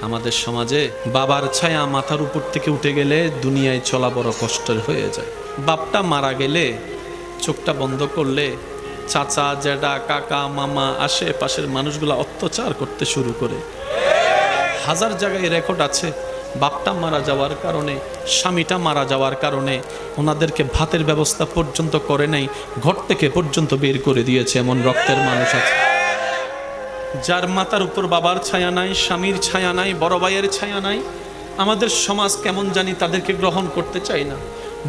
আমাদের সমাজে বাবার ছায়া মাথার উপর থেকে উঠে গেলে দুনিয়ায় চলা বড় কষ্টের হয়ে যায়। বাপটা মারা গেলে চোখটা বন্ধ করলে চাচা জ্যাঠা কাকা মামা আশেপাশের মানুষগুলো অত্যাচার করতে শুরু করে। হাজার জায়গায় রেকর্ড আছে, বাপটা মারা যাওয়ার কারণে, স্বামীটা মারা যাওয়ার কারণে ওনাদেরকে ভাতের ব্যবস্থা পর্যন্ত করে নাই, ঘর থেকে পর্যন্ত বের করে দিয়েছে। এমন রক্তের মানুষ আছে যার মাথার উপর বাবার ছায়া নাই, স্বামীর ছায়া নাই, বড় ভাইয়ের ছায়া নাই। আমাদের সমাজ কেমন জানি তাদেরকে গ্রহণ করতে চাই না,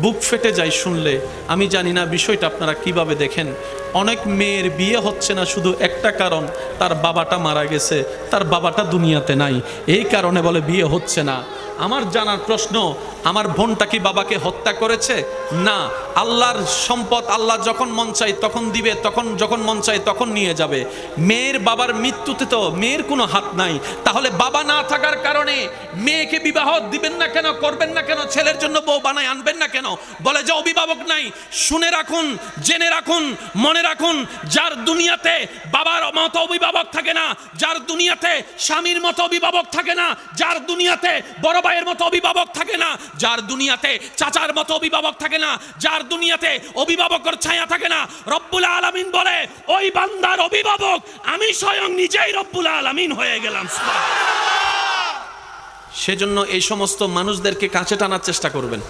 বুক ফেটে যায় শুনলে। আমি জানি না বিষয়টা আপনারা কিভাবে দেখেন। অনেক মেয়ের বিয়ে হচ্ছে না শুধু একটা কারণ, তার বাবাটা মারা গেছে, তার বাবাটা দুনিয়াতে নাই, এই কারণে বলে বিয়ে হচ্ছে না। আমার জানার প্রশ্ন, আমার বোনটা কি বাবাকে হত্যা করেছে? না, আল্লাহর সম্পদ আল্লাহ যখন মন চায় তখন দিবে, তখন যখন মন চায় তখন নিয়ে যাবে। মেয়ের বাবার মৃত্যুতে তো মেয়ের কোনো হাত নাই। তাহলে বাবা না থাকার কারণে মেয়েকে বিবাহ দিবেন না কেন, করবেন না কেন, ছেলের জন্য বউ বানায় আনবেন না কেন? বলে যে অভিভাবক নাই। শুনে রাখুন, জেনে রাখুন, মনে রাখুন, যার দুনিয়াতে বাবার মতো অভিভাবক থাকে না, যার দুনিয়াতে স্বামীর মতো অভিভাবক থাকে না, যার দুনিয়াতে বড় ভাইয়ের মতো অভিভাবক থাকে না, যার দুনিয়াতে চাচার মতো অভিভাবক থাকে না, যার দুনিয়াতে অভিভাবকের ছায়া থাকে না, রব্বুল আলামিন বলে ওই বান্দার অভিভাবক আমি স্বয়ং নিজেই রব্বুল আলামিন হয়ে গেলাম। সেজন্য এই সমস্ত মানুষদেরকে কাছে টানার চেষ্টা করবেন।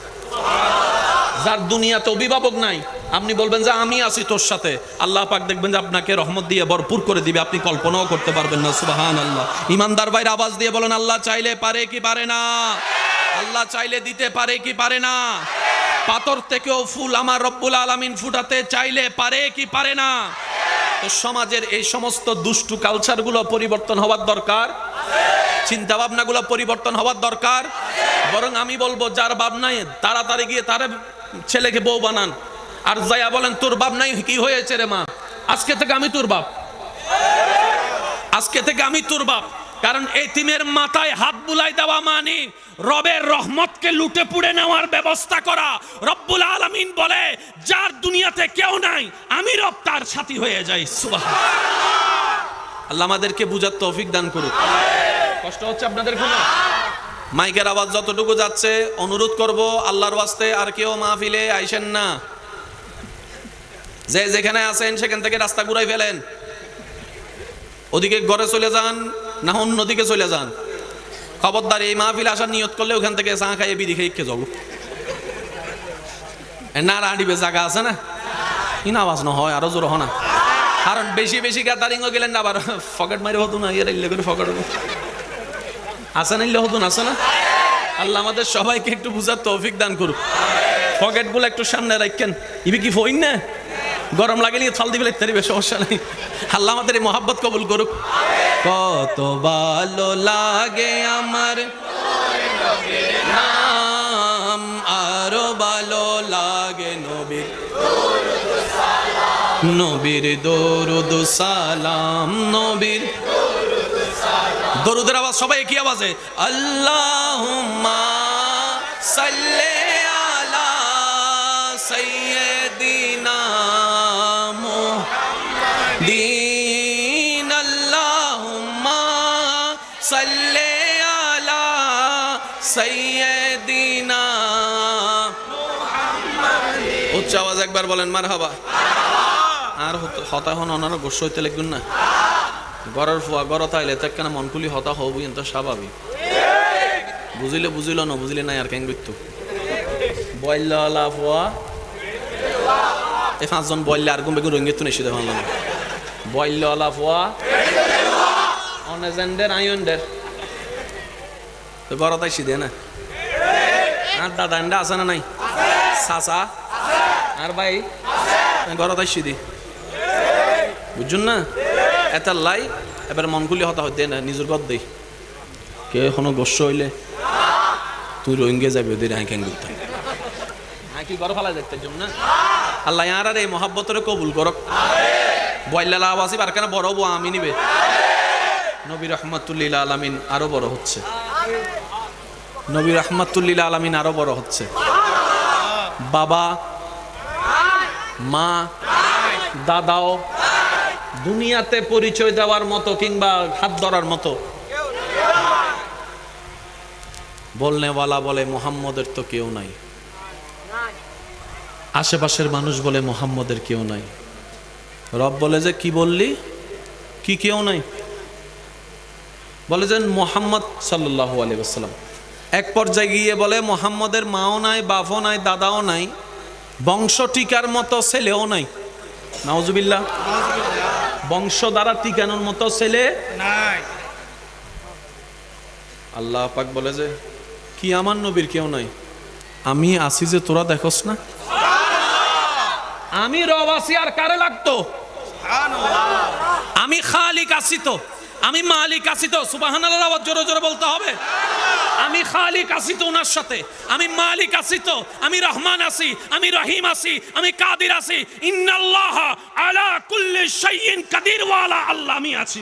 যার দুনিয়াতে অভিভাবক নাই, আপনি বলবেন যে আমি আছি তোর সাথে, আল্লাহ পাক দেখবেন যে আপনাকে রহমত দিয়ে ভরপুর করে দিবে, আপনি কল্পনাও করতে পারবেন না। সুবহানাল্লাহ। ইমানদার ভাইরা আওয়াজ দিয়ে বলেন, আল্লাহ চাইলে পারে কি পারে না? আল্লাহ চাইলে দিতে পারে কি পারে না? পাথর থেকেও ফুল আমার রব্বুল আলামিন ফুটাতে চাইলে পারে কি পারে না? তো সমাজের এই সমস্ত দুষ্টু কালচারগুলো পরিবর্তন হওয়ার দরকার, চিন্তা ভাবনাগুলো পরিবর্তন হওয়ার দরকার। বরং আমি বলবো যার বাপ নাই তাড়াতাড়ি গিয়ে তার ছেলেকে বউ বানান, আর যাইয়া বলেন তোর বাপ নাই, কি হয়েছে রে মা, আজকে থেকে আমি তোর বাপ, আজকে থেকে আমি তোর বাপ। কারণ এতিমের মাথায় হাত বুলাই দেওয়া মানে রবের রহমতকে লুটে পুড়ে নেওয়ার ব্যবস্থা করা। রব্বুল আলামিন বলে যার দুনিয়াতে কেউ নাই আমি রব তার সাথী হয়ে যাই। সুবহানাল্লাহ। আল্লাহ আমাদেরকে বুঝার তৌফিক দান করুক। কষ্ট হচ্ছে আপনাদের কোনো? মাইকের আওয়াজ যতটুকু যাচ্ছে, অনুরোধ করব আল্লাহর ওয়াস্তে আর কেউ মাহফিলে আইসেন না। যে যেখানে আছেন সেখান থেকে রাস্তা ঘুরাই ফেলেন, ওদিকে ঘরে চলে যান না অন্যদিকে চলে যান। খবরদার এই মাহফিলে আসার নিয়ত করলে ওখান থেকে চা খাইয়ে বিড়ি খেয়ে যাবো না, রাডিবে জায়গা আছে না, ইন আওয়াজ না হয় আরো জোর হনা। কারণ বেশি বেশি গ্যাদারিং গেলেন না, আবার ফকেট মারি হতো না, ইয়ে করে ফকেট আসা নিলে হতো না, আসে না। আল্লাহ আমাদের সবাইকে একটু বুঝার তৌফিক দান করুক। পকেট গুলো একটু সামনে রাখেন, ইবি কি ফইন না, গরম লাগে নিয়ে থাল দিবে ইত্যাদি, সমস্যা নেই। আল্লাহ আমাদের এই মহাব্বত কবুল করুক। কত ভালো লাগে আমার নাম, আরো ভালো লাগে নবীর নবীর দরুদ সালাম, নবীর দরুদের আওয়াজ সবাই একই আওয়াজে, আল্লাহুম্মা সাল্লি আলা সাইয়্যিদিনা মুহাম্মাদিন, আল্লাহুম্মা সাল্লি আলা সাইয়্যিদিনা মুহাম্মাদিন। উচ্চ আওয়াজ একবার বলেন মারহাবা। আর হতা হন ওনারা গোস্ব হইতে লাগবেন না, গড়ের ফুয়া গড় তাইলে তার কেন মন খুলি হতা হব, কিন্তু স্বাভাবিক। বুঝিলে বুঝিল, না বুঝিলে নাই আর কেন করতো। বল্লা ফুয়া এই পাঁচজন বললে আর গুম বেগুন রঙিত নেই শুধু ভাবলাম। বল্লা ফুয়া অনেজেন্ডের আয়ন্ডের তো গড় তাই সিধে না। আর দাদা এন্ডা আছে না নাই? চাচা আর ভাই গড় তাই সিধি, বুঝুন না। এটা লাই এবার মনগুলি হতা হইতে না, নিজের গদ দেই কে এখনো গোস্ব হইলে তুই রোহিঙ্গে যাবি ওদের হ্যাঁ করতে হ্যাঁ কি গড় ফেলা দেখতে জন্য না। আল্লাহ আর এই মহাব্বতরে কবুল করক। বয়লা আবাসি আর কেন বড় বউ আমি নিবে। নবী রহমাতুল্লিল আলামিন আরো বড় হচ্ছে, নবী রহমাতুল্লিল আলামিন আরো বড় হচ্ছে। বাবা মা দাদাও দুনিয়াতে পরিচয় দেওয়ার মতো কিংবা হাত ধরার মতো বলনেওয়ালা বলে মুহাম্মদের তো কেউ নাই, আশেপাশের মানুষ বলে মুহাম্মদের কেউ নাই। রব বলে যে কি বললি, কি কেউ নাই? বলে যে মুহাম্মদ সাল্লাল্লাহু আলাইহি ওয়াসাল্লাম। এক পর্যায়ে গিয়ে বলে মুহাম্মদের মাও নাই, বাপও নাই, দাদাও নাই, বংশ টিকার মতো ছেলেও নাই। নাউজুবিল্লাহ। বংশ দ্বারা টিকানোর মতো ছেলে নাই। আল্লাহ পাক বলে যে কি আমার নবীর কেউ নাই? আমি আসি যে তোরা দেখোস না? আমি রব আছি, আর কারে লাগতো? আমি খালিক আছি তো, আমি মালিক আছি তো। সুবহানাল্লাহ, আওয়াজ জোরে জোরে বলতে হবে। আমি খালিক আছি তো ওনার সাথে, আমি মালিক আছি তো, আমি রহমান আছি, আমি রহিম আছি, আমি কাদির আছি। ইন্নাল্লাহ আলা কুল্লি শাইইন কাদির ওয়ালা, আল্লাহ আমি আছি।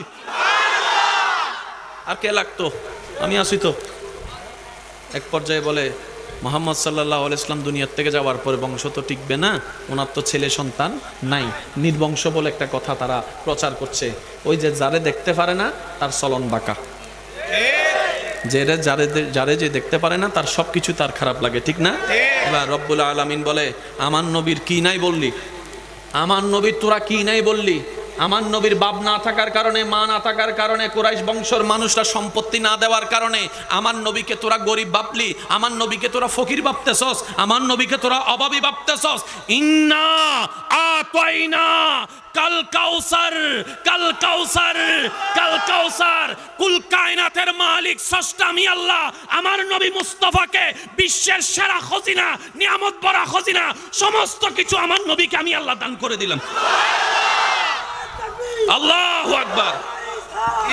আর কে লাগতো? আমি আছি তো। এক পর্যায়ে বলে মুহাম্মদ সাল্লাল্লাহু আলাইহি ওয়াসাল্লাম দুনিয়ার থেকে যাওয়ার পরে বংশ তো টিকবে না, ওনার তো ছেলে সন্তান নাই, নির্বংশ বলে একটা কথা তারা প্রচার করছে। ওই যে যারে দেখতে পারে না তার চলন বাঁকা, যারে যে দেখতে পারে না তার সবকিছু তার খারাপ লাগে, ঠিক না? এবার রব্বুল আলামিন বলে আমার নবীর কি নাই বললি? আমার নবীর তোরা কি নাই বললি? আমার নবীর বাপ না থাকার কারণে, মা না থাকার কারণে, কুরাইশ বংশের মানুষরা সম্পত্তি না দেওয়ার কারণে আমার নবীকে তোরা গরিব ভাবলি, আমার নবীকে তোরা ফকির ভাবতেছস, আমার নবীকে তোরা অভাবী ভাবতেছস। ইন্না আতাইনা কাল কাউসার, কাল কাউসার, কাল কাউসার। কুল কায়নাতের মালিক স্রষ্টা আমি আল্লাহ। আমার নবী মুস্তাফাকে বিশ্বের সেরা খজিনা, নিয়ামত ভরা খজিনা, সমস্ত কিছু আমার নবীকে আমি আল্লাহ দান করে দিলাম। আল্লাহু আকবার।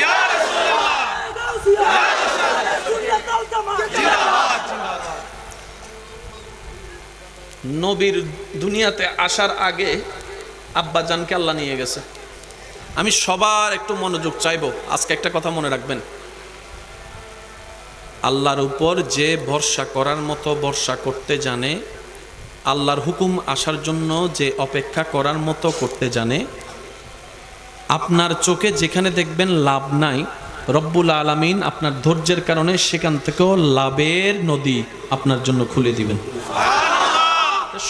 ইয়া রাসূলুল্লাহ, নবীর দুনিয়াতে আসার আগে আব্বা জানকে আল্লাহ নিয়ে গেছে। আমি সবার একটু মনোযোগ চাইবো, আজকে একটা কথা মনে রাখবেন। আল্লাহর উপর যে ভরসা করার মতো ভরসা করতে জানে, আল্লাহর হুকুম আসার জন্য যে অপেক্ষা করার মতো করতে জানে, আপনার চোখে যেখানে দেখবেন লাভ নাই, রব্বুল আলামিন আপনার ধৈর্যের কারণে সেখান থেকেও লাভের নদী আপনার জন্য খুলে দিবেন।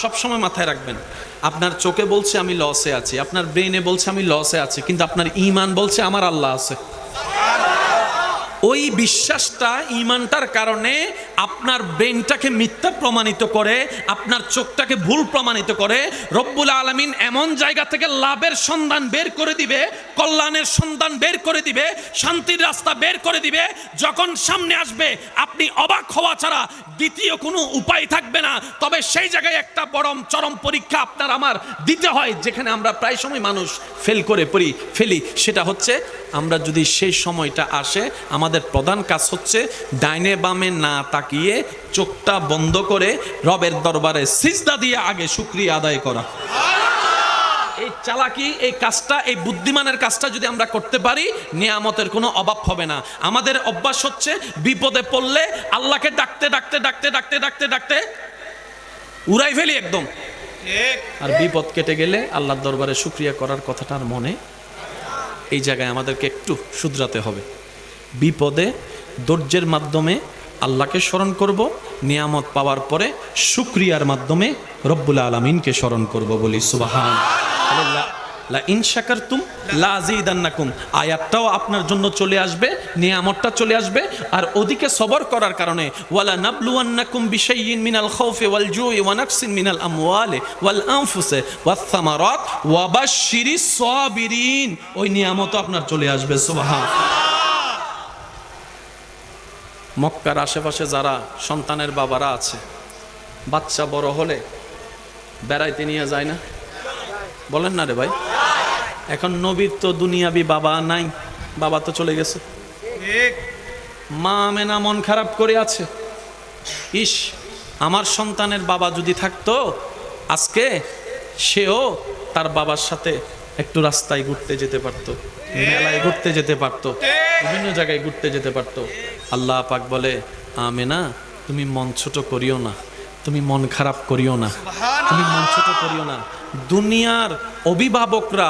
সবসময় মাথায় রাখবেন, আপনার চোখে বলছে আমি লসে আছি, আপনার ব্রেইনে বলছে আমি লসে আছি, কিন্তু আপনার ঈমান বলছে আমার আল্লাহ আছে। ওই বিশ্বাসটা, ঈমানটার কারণে আপনার ব্রেনটাকে মিথ্যা প্রমাণিত করে, আপনার চোখটাকে ভুল প্রমাণিত করে। রব্বুল আলামিন এমন জায়গা থেকে লাভের সন্ধান বের করে দিবে, কল্যাণের সন্ধান বের করে দিবে, শান্তির রাস্তা বের করে দিবে। যখন সামনে আসবে আপনি অবাক হওয়া ছাড়া দ্বিতীয় কোনো উপায় থাকবে না। তবে সেই জায়গায় একটা বড় চরম পরীক্ষা আপনার আমার দিতে হয়, যেখানে আমরা প্রায় সময় মানুষ ফেল করে ফেলি। সেটা হচ্ছে আমরা যদি সেই সময়টা আসে, আমাদের প্রধান কাজ হচ্ছে ডাইনে বামে না তাকিয়ে চোখটা বন্ধ করে রবের দরবারে সিজদা দিয়ে আগে শুকরিয়া আদায় করা। এই চালাকি, এই কাজটা, এই বুদ্ধিমানের কাজটা যদি আমরা করতে পারি, নিয়ামতের কোনো অভাব হবে না। আমাদের অভ্যাস হচ্ছে বিপদে পড়লে আল্লাহকে ডাকতে ডাকতে ডাকতে ডাকতে ডাকতে ডাকতে উড়াই ফেলি একদম, আর বিপদ কেটে গেলে আল্লাহর দরবারে শুকরিয়া করার কথাটা আর মনে। এই জায়গায় আমাদেরকে একটু শুধরাতে হবে। বিপদে ধৈর্যের মাধ্যমে আল্লাহকে স্মরণ করব, নিয়ামত পাওয়ার পরে শুকরিয়ার মাধ্যমে রব্বুল আলামিনকে স্মরণ করব। বলি সুবহানাল্লাহ। লা ইন শাকারতুম লা আযীদান্নাকুম, আয়াতটাও আপনার জন্য চলে আসবে, নিয়ামতটা চলে আসবে। আর ওদিকে সবর করার কারণে ওয়ালা নাবলুওয়ান্নাকুম বিশাইইন মিনাল খাউফি ওয়াল জুই ওয়া নাকসিন মিনাল আমওয়ালি ওয়াল আনফুসি ওয়াস সামারাত ওয়া বাশশিরিস সাবিরিন, ওই নিয়ামতও আপনার চলে আসবে। সুবহানাল্লাহ। মক্কার আশেপাশে যারা সন্তানের বাবারা আছে, বাচ্চা বড় হলে বেড়াইতে নিয়ে যায় না? বলেন না রে ভাই? এখন নবীর তো দুনিয়াবি বাবা নাই, বাবা তো চলে গেছে। মা আমেনা মন খারাপ করে আছে, ইস আমার সন্তানের বাবা যদি থাকতো, আজকে সেও তার বাবার সাথে একটু রাস্তায় ঘুরতে যেতে পারতো, মেলায় ঘুরতে যেতে পারতো, বিভিন্ন জায়গায় ঘুরতে যেতে পারতো। আল্লাহ পাক বলে আমেনা তুমি মন ছোট করিও না, তুমি মন খারাপ করিও না, তুমি মন ছোট করিও না। দুনিয়ার অভিভাবকরা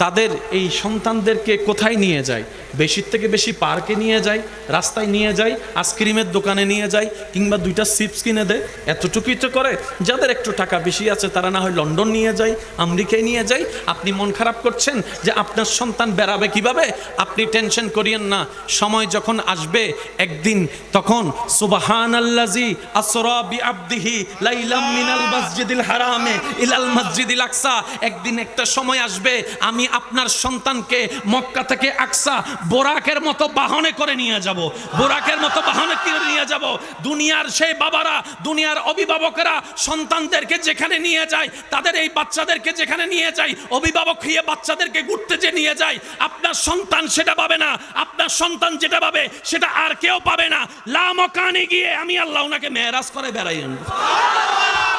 তাদের এই সন্তানদেরকে কোথায় নিয়ে যায়? বেশির থেকে বেশি পার্কে নিয়ে যাই, রাস্তায় নিয়ে যাই, আইসক্রিমের দোকানে নিয়ে যাই, কিংবা 2টা চিপস কিনে দেয়, এতটুকুই তো করে। যাদের একটু টাকা বেশি আছে তারা না হয় লন্ডন নিয়ে যায়, আমেরিকায় নিয়ে যায়। আপনি মন খারাপ করছেন যে আপনার সন্তান বেড়াবে কিভাবে? আপনি টেনশন করিয়েন না। সময় যখন আসবে একদিন, তখন সুবহানাল্লাযী আসরা বিআবদিহি লাইলাম মিনাল মাসজিদিল হারামে ইলাল মাসজিদিল আকসা। একদিন একটা সময় আসবে আমি আপনার সন্তানকে মক্কা থেকে আকসা বোরাকের মতো বাহনে করে নিয়ে যাব, বোরাকের মতো বাহনে করে নিয়ে যাব। দুনিয়ার সেই বাবারা, দুনিয়ার অভিভাবকেরা সন্তানদেরকে যেখানে নিয়ে যায়, তাদের এই বাচ্চাদেরকে যেখানে নিয়ে যায়, অভিভাবক হয়ে বাচ্চাদেরকে ঘুরতে যে নিয়ে যায়, আপনার সন্তান সেটা পাবে না। আপনার সন্তান যেটা পাবে সেটা আর কেউ পাবে না। লা মকানে গিয়ে আমি আল্লাহ ওনাকে মেরাজ করে বেড়াই আনবো।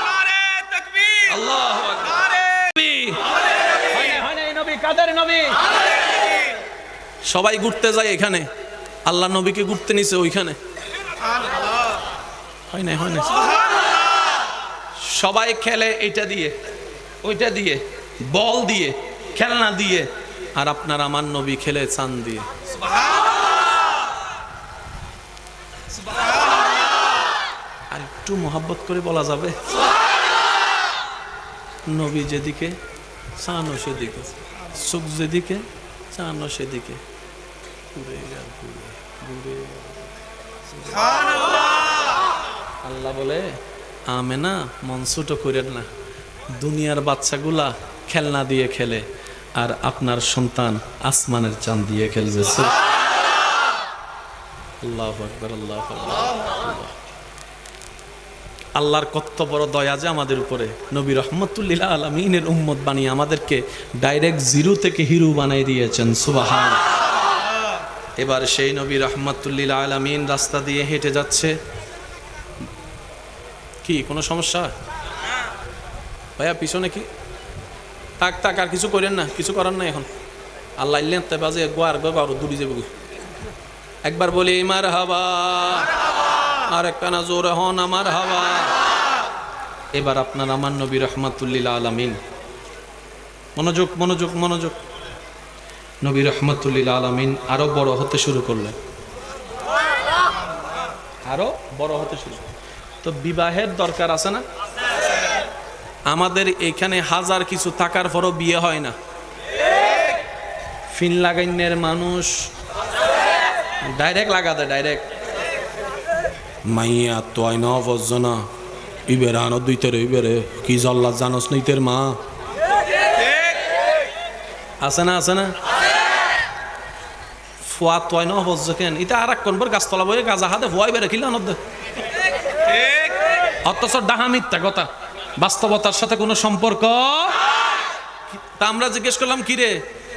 নারে তাকবীর, আল্লাহু আকবার। নবী কাদের নবী? সবাই ঘুরতে যায় এখানে, আল্লাহ নবীকে ঘুরতে নিছে ওইখানে। হয় না, হয় না। সবাই খেলে এটা দিয়ে, ওইটা দিয়ে, বল দিয়ে, খেলনা দিয়ে, আর আপনার আমার নবী খেলে চাঁদ দিয়ে। আর একটু মোহাব্বত করে বলা যাবে, নবী যেদিকে চাঁদ সেদিকে, সুখ যেদিকে চাঁদ সেদিকে, আল্লাহ বলে আমেনা মন ছোট করেন না, দুনিয়ার বাচ্চাগুলা খেলনা দিয়ে খেলে আর আপনার সন্তান আসমানের চাঁদ দিয়ে খেলবে। আল্লাহু আকবার, আল্লাহু আকবার। আল্লাহর কত বড় দয়া যে আমাদের উপরে। নবী রহমতুল্লিল আলামিনের উম্মত বানিয়ে আমাদেরকে ডাইরেক্ট জিরো থেকে হিরো বানাই দিয়েছেন। সুবহান। এবার সেই নবী রহমতুল্লিল আলামিন রাস্তা দিয়ে হেঁটে যাচ্ছে। কি কোনো সমস্যা ভাইয়া? পিছনে কি? তাক তাক, আর কিছু করেন না, কিছু করার নাই এখন। আল্লাহ ইল্লেন তে বাজে গোয়ার গো আরো দূরে যাবে। একবার বলি মারহাবা, আর একটা না জোরে হন আমার হাওয়া। এবার আপনার আমার নবী রহমাতুল্লিল আলামিন, মনোযোগ মনোযোগ মনোযোগ। নবী রহমাতুল্লিল আলামিন আরো বড় হতে শুরু করলেন, আরো বড় হতে শুরু। তো বিবাহের দরকার আছে না? আমাদের এখানে হাজার কিছু থাকার পরও বিয়ে হয় না। ফিন লাগাইনের মানুষ ডাইরেক্ট লাগা দেয়, ডাইরেক্ট মাইয়া তো আইন অবজনা ইবের আনো দুইতের ইবেরে কি জল্লা জানোস নইতের মা আছে না, আছে না? ফুয়া তো আইন অবজ কেন এটা আর এক কোনবার গাছতলা বয়ে গাজা হাতে ফুয়াই বেড়ে কিলা নদ, অথচ ডাহা মিথ্যা কথা, বাস্তবতার সাথে কোনো সম্পর্ক। তা আমরা জিজ্ঞেস করলাম কি রে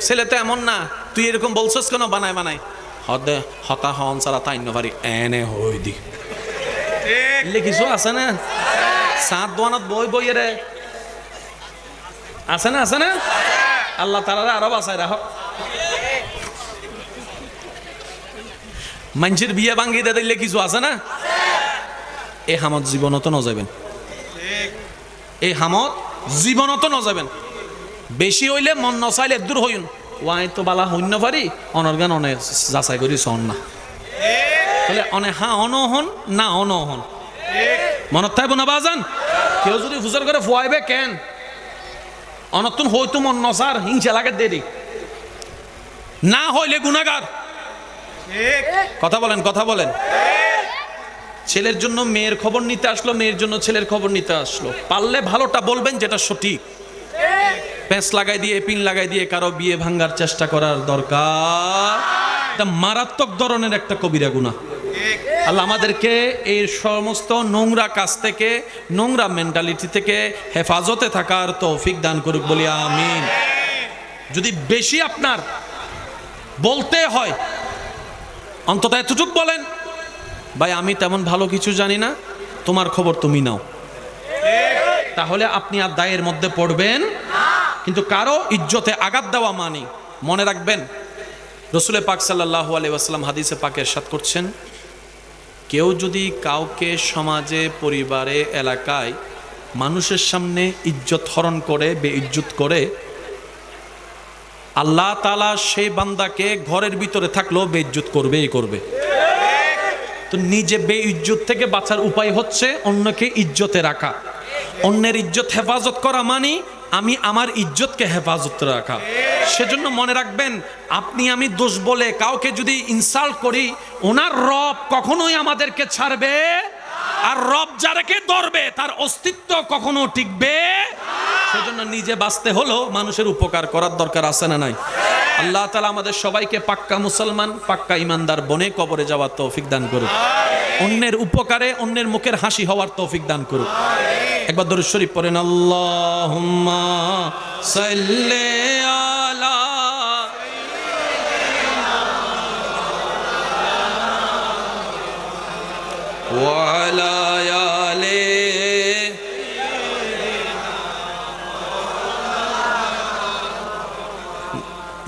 ছেলে তো এমন না, তুই এরকম বলছিস কেন? বানায় বানায় হদে হতা হন সারা তাই নভারি এনে হই দি কিছু আছে না? সাত দোয়ানত বই বই রে আছে না, আছে না? আল্লাহ তাআলা আরো বাঁচায় রাখ। মানুষের বিয়ে ভাঙ্গি দিয়ে দিলে কিছু আছে না? এ হামত জীবনত ন যাবেন, এই হামত জীবনত ন যাবেন। বেশি হইলে মন নচাইলে দূর হইন। ওয়াই তো বালা হইন পারি অনর্গান অনে যাচাই করি সন না তাহলে অনে হা অনহন না অনহন মনত থাকবো না বাজান। কেউ যদি ফুজার করে ফুয়াইবে কেন অনতুন হইতো মন নসার হিংসা লাগে দেরি না হইলে গুনাহগার। কথা বলেন, কথা বলেন। ছেলের জন্য মেয়ের খবর নিতে আসলো, মেয়ের জন্য ছেলের খবর নিতে আসলো, পারলে ভালোটা বলবেন যেটা সঠিক। প্যাঁচ লাগাই দিয়ে পিন লাগাই দিয়ে কারো বিয়ে ভাঙ্গার চেষ্টা করার দরকার, এটা মারাত্মক ধরনের একটা কবিরা গুনাহ। আল্লাহ আমাদেরকে এই সমস্ত নোংরা কাজ থেকে, নোংরা মেন্টালিটি থেকে হেফাজতে থাকার তৌফিক দান করুক বলি আমিন। যদি বেশি আপনার বলতে হয় অন্তত এতটুকু বলেন, ভাই আমি তেমন ভালো কিছু জানি না, তোমার খবর তুমি নাও, তাহলে আপনি আর দায়ের মধ্যে পড়বেন। কিন্তু কারো ইজ্জতে আঘাত দেওয়া মানে, মনে রাখবেন রাসূল পাক সাল্লাল্লাহু আলাইহি ওয়াসাল্লাম হাদিসে পাকে ইরশাদ করছেন, কেউ যদি কাউকে সমাজে, পরিবারে, এলাকায় মানুষের সামনে ইজ্জত হরণ করে, বেইজ্জত করে, আল্লাহ তাআলা সেই বান্দাকে ঘরের ভিতরে থাকলেও বেইজ্জত করবেই করবে। তো নিজে বেইজ্জত থেকে বাঁচার উপায় হচ্ছে অন্যকে ইজ্জতে রাখা। অন্যের ইজ্জত হেফাজত করা মানে আমি আমার ইজ্জতকে হেফাজত রাখা। সেজন্য মনে রাখবেন, আপনি আমি দোষ বলে কাউকে যদি ইনসাল্ট করি, ওনার রব কখনোই আমাদেরকে ছাড়বে, আর রব যারাকে ধরবে তার অস্তিত্ব কখনো টিকবে। সেজন্য নিজে বাঁচতে হলো মানুষের উপকার করার দরকার আছে না নাই? আল্লাহ তাআলা আমাদের সবাইকে পাক্কা মুসলমান, পাক্কা ইমানদার বনে কবরে যাওয়ার তৌফিক দান করুক। অন্যের উপকারে অন্যের মুখের হাসি হওয়ার তৌফিক দান করুক। একবার দরুদ শরীফ পড়েন, আল্লাহুম্মা সাল্লি আলা ওয়া আলা আলি।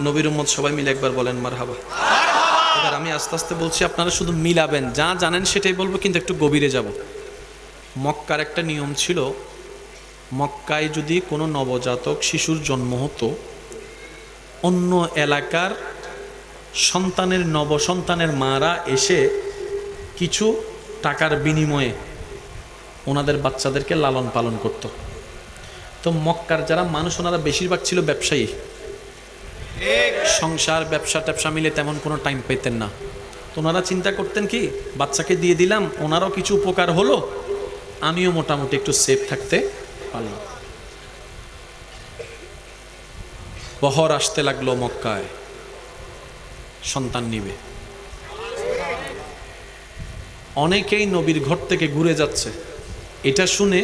নবীর উম্মত সবাই মিলে একবার বলেন মারহাবা। এবার আমি আস্তে আস্তে বলছি, আপনারা শুধু মিলাবেন, যা জানেন সেটাই বলবো, কিন্তু একটু গভীরে যাব। মক্কার একটা নিয়ম ছিল, মক্কায় যদি কোনো নবজাতক শিশুর জন্ম হতো, অন্য এলাকার সন্তানের নবসন্তানের মারা এসে কিছু টাকার বিনিময়ে ওনাদের বাচ্চাদেরকে লালন পালন করত। তো মক্কার যারা মানুষ, ওনারা বেশিরভাগ ছিল ব্যবসায়ী, সংসার ব্যবসা ট্যাবসা মিলে তেমন কোনো টাইম পেতেন না। তো ওনারা চিন্তা করতেন কি, বাচ্চাকে দিয়ে দিলাম, ওনারও কিছু উপকার হলো, আমিও মোটামুটি একটু সেফ থাকতে পারলাম। বহর আসতে লাগলো মক্কায়, সন্তান নিবে। অনেকেই নবীর ঘর থেকে ঘুরে যাচ্ছে এটা শুনে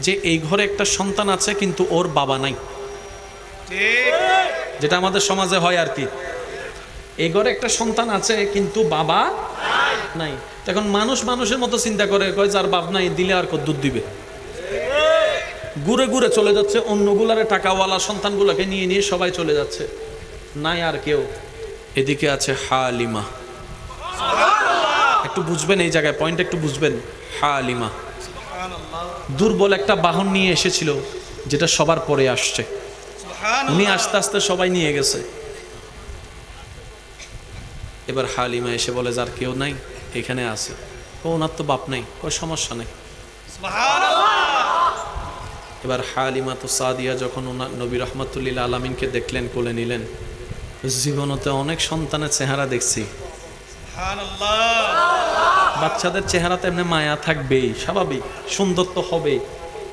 যে এই ঘরে একটা সন্তান আছে কিন্তু ওর বাবা নাই, যেটা আমাদের সমাজে হয় আর কি। এই ঘরে একটা সন্তান আছে কিন্তু বাবা নাই। এখন মানুষ মানুষের মতো চিন্তা করে, কয় যার বাপ নাই দিলে আর দুধ দিবে। ঘুরে ঘুরে চলে যাচ্ছে, অন্যগুলারে টাকাওয়ালা সন্তানগুলোকে নিয়ে নিয়ে সবাই চলে যাচ্ছে, নাই আর কেউ। এদিকে আছে হালিমা। একটু বুঝবেন এই জায়গায়, পয়েন্ট একটু বুঝবেন। হালিমা দুর্বল একটা বাহন নিয়ে এসেছিল, যেটা সবার পরে আসছে। উনি আস্তে আস্তে সবাই নিয়ে গেছে। এবার হালিমা এসে বলে, যার কেউ নাই এখানে আছে। ও ওনার তো বাপ নাই, কোনো সমস্যা নেই। এবার হালিমা তো সাদিয়া যখন ওনার নবী রহমাতুল্লিল আলামিনকে দেখলেন, কোলে নিলেন, জীবনতে অনেক সন্তানের চেহারা দেখছি, বাচ্চাদের চেহারাতে এমনি মায়া থাকবেই, স্বাভাবিক, সুন্দর তো হবেই,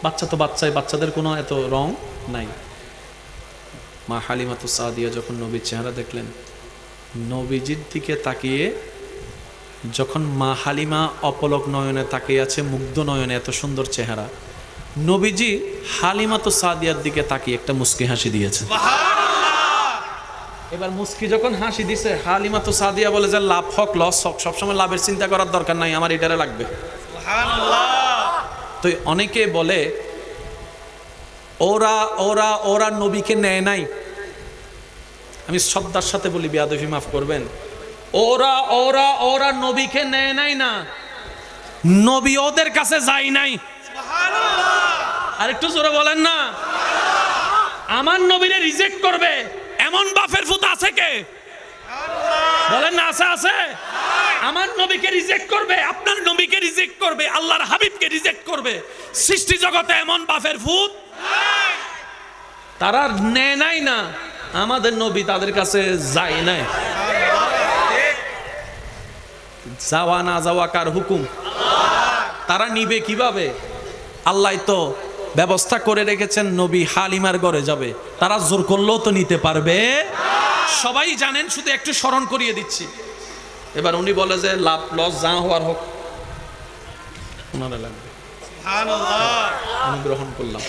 বাচ্চা তো বাচ্চাই, বাচ্চাদের কোনো এত রং নাই। মা হালিমা তো সাদিয়া যখন নবীর চেহারা দেখলেন, নবীজির দিকে তাকিয়ে যখন মা হালিমা অপলক নয়নে তাকিয়ে আছে, মুগ্ধ নয়নে, এত সুন্দর চেহারা, নবীজি হালিমা তো সাদিয়ার দিকে তাকিয়ে একটা মুস্কি হাসি দিয়েছে। এবার মুস্কি যখন হাসি দিছে, হালিমা তো সাদিয়া বলে যে লাভ হক লস হক, সবসময় লাভের চিন্তা করার দরকার নাই, আমার এটারে লাগবে। তো অনেকে বলে ওরা ওরা ওরা নবীকে নেয় নাই। আমি শ্রদ্ধার সাথে বলি, বেয়াদবি মাফ করবেন, ওরা ওরা ওরা নবীকে নেয় নাই না, নবী ওদের কাছে যায় নাই। আর একটু জোরে বলেন না। আমার নবীরে রিজেক্ট করবে এমন বাপের ফুত আছে কে? বলেন না, আছে আছে। আমার নবীকে রিজেক্ট করবে, আপনার নবীকে রিজেক্ট করবে, আল্লাহর হাবিবকে রিজেক্ট করবে, সৃষ্টি জগতে এমন বাপের ফুত তারা নেয় নাই না। আমাদের নবী তাদের কাছে যায় নাই। যাওয়া না যাওয়া কার হুকুম? তারা নিবে কিভাবে? আল্লাহ তো ব্যবস্থা করে রেখেছেন, নবী হালিমার ঘরে যাবে, তারা জোর করলেও তো নিতে পারবে। সবাই জানেন, শুধু একটু স্মরণ করিয়ে দিচ্ছি। এবার উনি বলে যে লাভ লস যা হওয়ার হোক, ওনারা লাগবে, আমি গ্রহণ করলাম।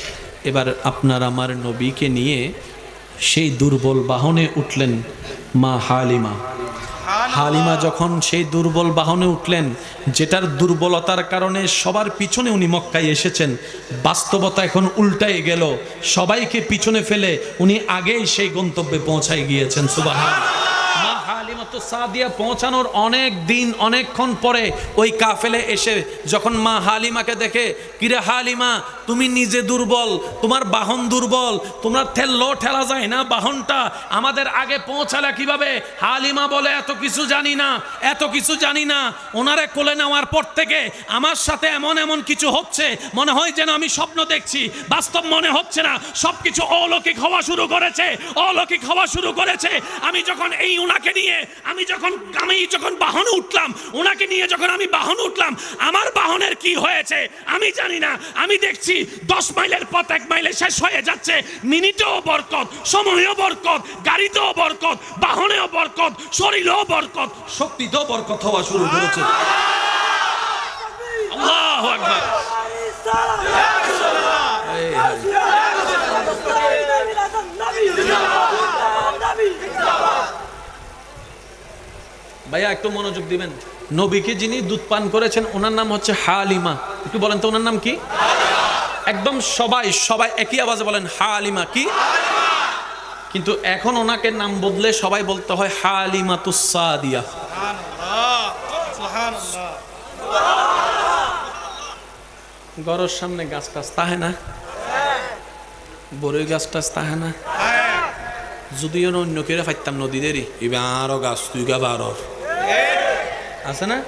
এবার আপনার আমার নবীকে নিয়ে সেই দুর্বল বাহনে উঠলেন মা হালিমা। হালিমা যখন সেই দুর্বল বাহনে উঠলেন, যেটার দুর্বলতার কারণে সবার পিছনে উনি মক্কায় এসেছেন, বাস্তবতা এখন উল্টাই গেল, সবাইকে পিছনে ফেলে উনি আগেই সেই গন্তব্যে পৌঁছায় গিয়েছেন। সুবহানাল্লাহ। মা হালিমা হালিমাতু সাদিয়া পৌঁছানোর অনেক দিন অনেকক্ষণ পরে ওই কাফেলে এসে যখন মা হালিমাকে দেখে, কিরে হালিমা তুমি নিজে দুর্বল, তোমার বাহন দুর্বল, তোমার ঠেলা যায় না বাহনটা, আমাদের আগে পৌঁছালে কিভাবে? হালিমা বলে এত কিছু জানি না, এত কিছু জানি না। ওনারে কোলে নেওয়ার পর থেকে আমার সাথে এমন এমন কিছু হচ্ছে, মনে হয় যেন আমি স্বপ্ন দেখছি, বাস্তব মনে হচ্ছে না। সবকিছু অলৌকিক হওয়া শুরু করেছে, অলৌকিক হওয়া শুরু করেছে। আমি যখন এই ওনাকে নিয়ে আমি যখন বাহনে উঠলাম, ওনাকে নিয়ে যখন আমি বাহনে উঠলাম, আমার বাহনের কি হয়েছে আমি জানি না। আমি দেখছি 10 মাইলের পথ 1 মাইলে শেষ হয়ে যাচ্ছে। মিনিটেও বরকত, সময়েও বরকত, গাড়িতেও বরকত, বাহনেও বরকত, শরীরেও বরকত, শক্তিতেও বরকত হওয়া শুরু করেছে। আল্লাহু আকবার। ভাইয়া একটু মনোযোগ দিবেন। নবীকে যিনি দুধ পান করেছেন ওনার নাম হচ্ছে হালিমা। একটু বলেন তো ওনার নাম কি? একদম সবাই একই আওয়াজে বলেন হালিমা। কি? কিন্তু এখন ওনাকে নাম বদলে সবাই বলতে হয় হালিমাতুস সাদিয়া। ঘরের সামনে গাছ টাছ তাহে না, বড়ই গাছ টাছ তাহে না, যদিও অন্য কেউ ফাইতাম নদীদেরই এবার আরো গাছ তুই গা বারো আছে না।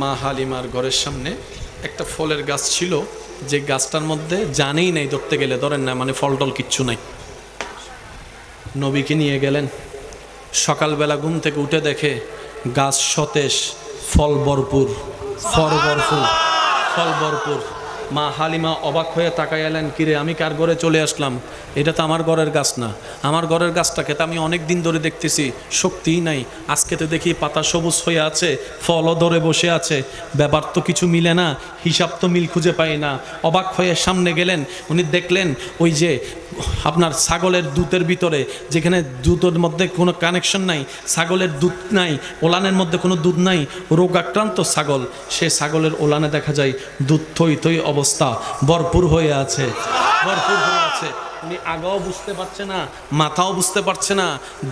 মা হালিমার ঘরের সামনে একটা ফলের গাছ ছিল, যে গাছটার মধ্যে জানেই নাই, ধরতে গেলে ধরেন না, মানে ফল টল কিচ্ছু নাই। নবীকে নিয়ে গেলেন, সকালবেলা ঘুম থেকে উঠে দেখে গাছ সতেজ, ফল ভরপুর, ফল ভরপুর। মা হালিমা অবাক হয়ে তাকাই এলেন, কিরে আমি কার ঘরে চলে আসলাম? এটা তো আমার ঘরের গাছ না। আমার ঘরের গাছটাকে তো আমি অনেক দিন ধরে দেখতেছি, শক্তিই নাই। আজকে তো দেখি পাতা সবুজ হয়ে আছে, ফলও ধরে বসে আছে, ব্যাপার তো কিছু মিলে না, হিসাব তো মিল খুঁজে পাই না। অবাক হয়ে সামনে গেলেন, উনি দেখলেন ওই যে আপনার ছাগলের দুধের ভিতরে, যেখানে দুধের মধ্যে কোনো কানেকশন নাই, ছাগলের দুধ নাই, ওলানের মধ্যে কোনো দুধ নাই, রোগাক্রান্ত ছাগল, সে ছাগলের ওলানে দেখা যায় দুধ থই থই অবস্থা, ভরপুর হয়ে আছে, ভরপুর হয়ে আছে। উনি আগাও বুঝতে পারছে না, মাথাও বুঝতে পারছে না।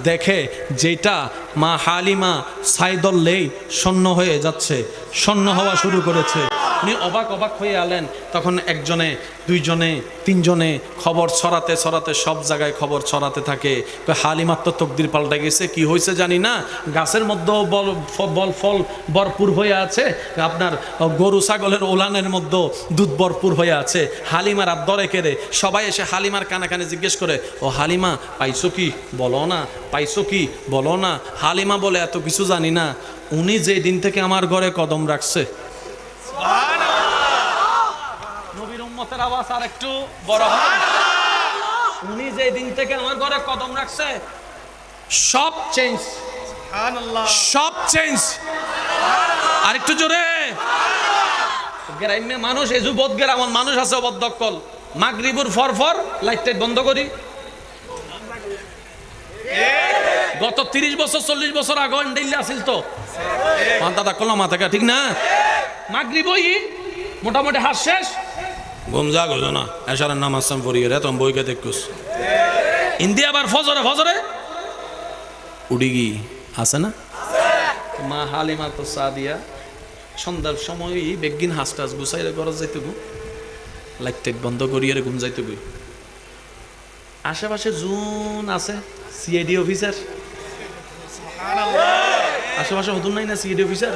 দেখে যেটা মা হালিমা সাইদল্লেই শূন্য হয়ে যাচ্ছে, শূন্য হওয়া শুরু করেছে। উনি অবাক হয়ে আলেন। তখন একজনে, দুইজনে, তিনজনে খবর ছড়াতে সব জায়গায় খবর ছড়াতে থাকে, হালিমার তো তকদির পাল্টে গেছে, কি হয়েছে জানি না, গাছের মধ্যেও ফল ভরপুর হয়ে আছে, আপনার গরু ছাগলের ওলানের মধ্যেও দুধ ভরপুর হয়ে আছে। হালিমার আর দরে কেড়ে সবাই এসে হালিমার কানে কানে জিজ্ঞেস করে, ও হালিমা পাইছো কি বলো না, পাইছো কি বলো না। হালিমা বলে এত কিছু জানি না, উনি যে দিন থেকে আমার ঘরে কদম রাখছে। নবীর উম্মতের আওয়াজ আর একটু বড় হয়। উনি যে দিন থেকে আমার ঘরে কদম রাখছে, সব চেঞ্জ, সব চেঞ্জ। আর একটু জোরে। গ্রাম্য মানুষ, এই যুবত গ্রামের মানুষ আছে অবদ্ধকল, মাগরিবুর ফর লাইট টাইট বন্ধ করি। গত 30 বছর 40 বছর আগে ইন্ডিয়া আসিল তো দাদা কলম মাথা, ঠিক না? মাগরিবই মোটামুটি হাত শেষ, ঘুম যা গো না, এশারের নামাজ সাম পড়িয়ে রে তুমি বইকে দেখুস। ইন্ডিয়া আবার ফজরে উড়ি গি আছে না। মা হালিমা তো সাদিয়া সন্ধ্যার সময় বেগিন হাঁস টাস গুছাইলে গরজ যাইতে গো, লাইট টাইট বন্ধ করিয়ে ঘুম যাইতে গো। আশেপাশে জুন আছে সিআইডি অফিসার, আশেপাশে হতুন নাই না সিআইডি অফিসার,